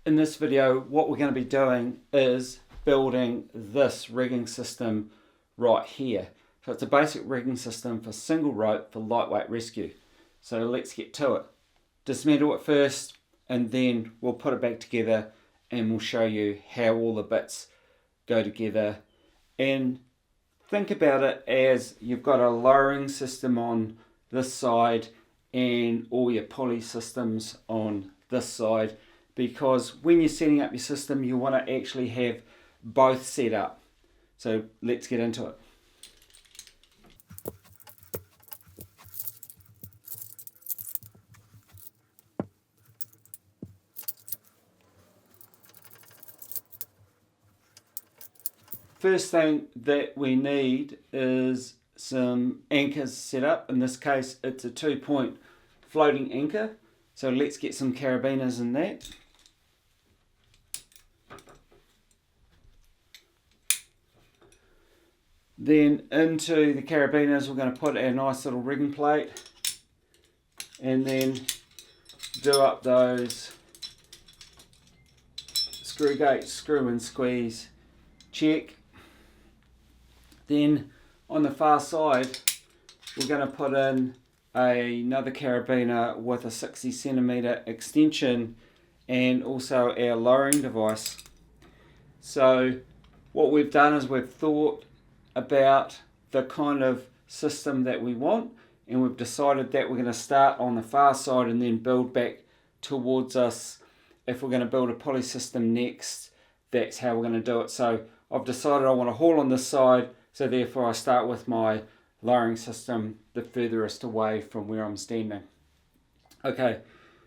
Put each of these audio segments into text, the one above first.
In this video, what we're going to be doing is building this rigging system right here. So it's a basic rigging system for single rope for lightweight rescue. So let's get to it. Dismantle it first and then we'll put it back together and we'll show you how all the bits go together. And think about it as you've got a lowering system on this side and all your pulley systems on this side, because when you're setting up your system you want to actually have both set up. So let's get into it. First thing that we need is some anchors set up. In this case it's a 2-point floating anchor. So let's get some carabiners in that. Then into the carabiners we're going to put our nice little rigging plate and then do up those screw gates, screw and squeeze, check. Then on the far side we're going to put in another carabiner with a 60 centimeter extension and also our lowering device. So what we've done is we've thought about the kind of system that we want, and we've decided that we're going to start on the far side and then build back towards us. If we're going to build a pulley system next, that's how we're going to do it. So I've decided I want to haul on this side, so therefore I start with my lowering system the furthest away from where I'm standing. Okay,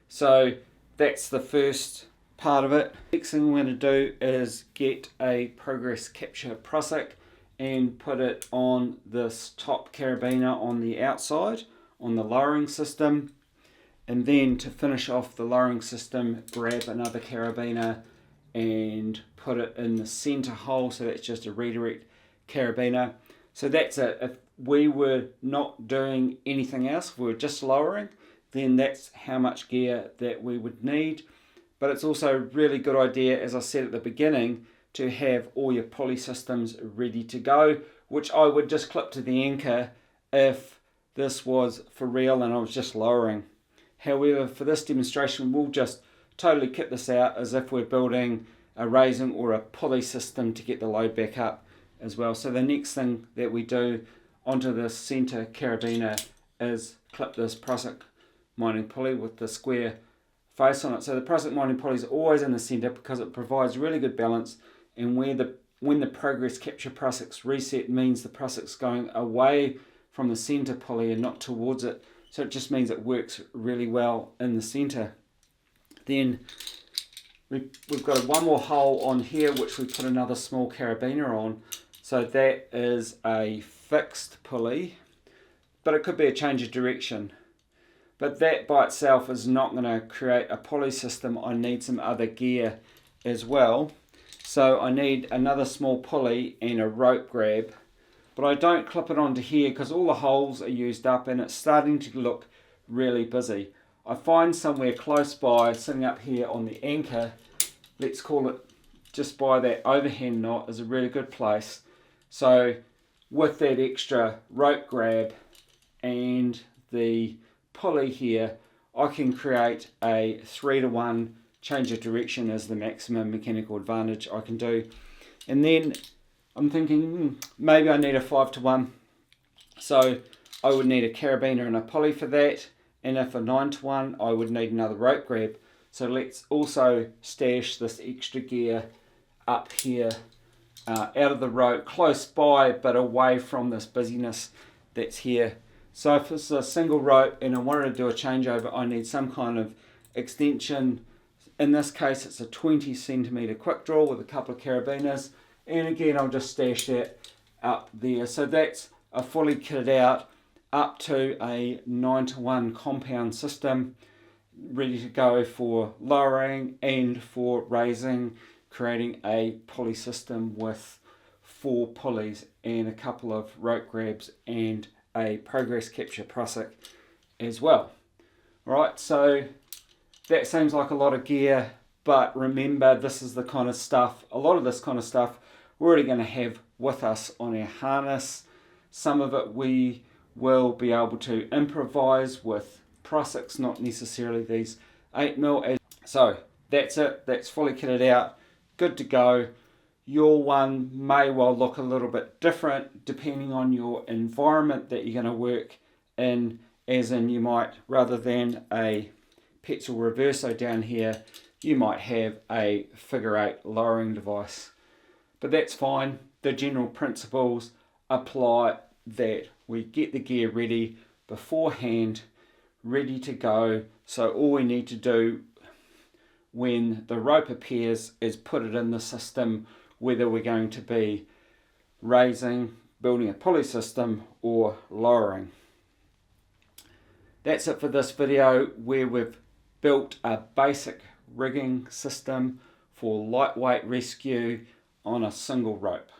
so that's the first part of it. Next thing we're going to do is get a progress capture prusik and put it on this top carabiner on the outside on the lowering system, and then to finish off the lowering system grab another carabiner and put it in the center hole. So that's just a redirect carabiner. So that's it. If we were not doing anything else, we were just lowering, then that's how much gear that we would need. But it's also a really good idea, as I said at the beginning, to have all your pulley systems ready to go, which I would just clip to the anchor if this was for real and I was just lowering. However, for this demonstration we'll just totally kit this out as if we're building a raising or a pulley system to get the load back up as well. So the next thing that we do onto the center carabiner is clip this prusik mining pulley with the square face on it. So the prusik mining pulley is always in the center because it provides really good balance, and when the progress capture prusik's reset means the prusik's going away from the center pulley and not towards it. So it just means it works really well in the center. Then we've got one more hole on here which we put another small carabiner on. So that is a fixed pulley, but it could be a change of direction. But that by itself is not going to create a pulley system. I need some other gear as well. So I need another small pulley and a rope grab. But I don't clip it onto here because all the holes are used up and it's starting to look really busy. I find somewhere close by, sitting up here on the anchor, let's call it just by that overhand knot, is a really good place. So with that extra rope grab and the pulley here, I can create a 3-to-1 change of direction as the maximum mechanical advantage I can do. And then I'm thinking maybe I need a 5-to-1. So I would need a carabiner and a pulley for that. And if a 9-to-1, I would need another rope grab. So let's also stash this extra gear up here out of the rope, close by but away from this busyness that's here. So if it's a single rope and I wanted to do a changeover, I need some kind of extension. In this case it's a 20 centimeter quick draw with a couple of carabiners, and again I'll just stash that up there. So that's a fully kitted out up to a 9-to-1 compound system, ready to go for lowering and for raising, creating a pulley system with 4 pulleys and a couple of rope grabs and a progress capture prusik as well. Right, so that seems like a lot of gear But remember, this is the kind of stuff, a lot of this kind of stuff, we're already going to have with us on our harness. Some of it we will be able to improvise with prusiks, not necessarily these 8mm. So that's it, that's fully kitted out, good to go. Your one may well look a little bit different depending on your environment that you're going to work in, as in you might, rather than a Petzl Reverso down here, you might have a figure 8 lowering device. But that's fine. The general principles apply, that we get the gear ready beforehand, ready to go. So all we need to do when the rope appears is put it in the system, whether we're going to be raising, building a pulley system, or lowering. That's it for this video, where we've built a basic rigging system for lightweight rescue on a single rope.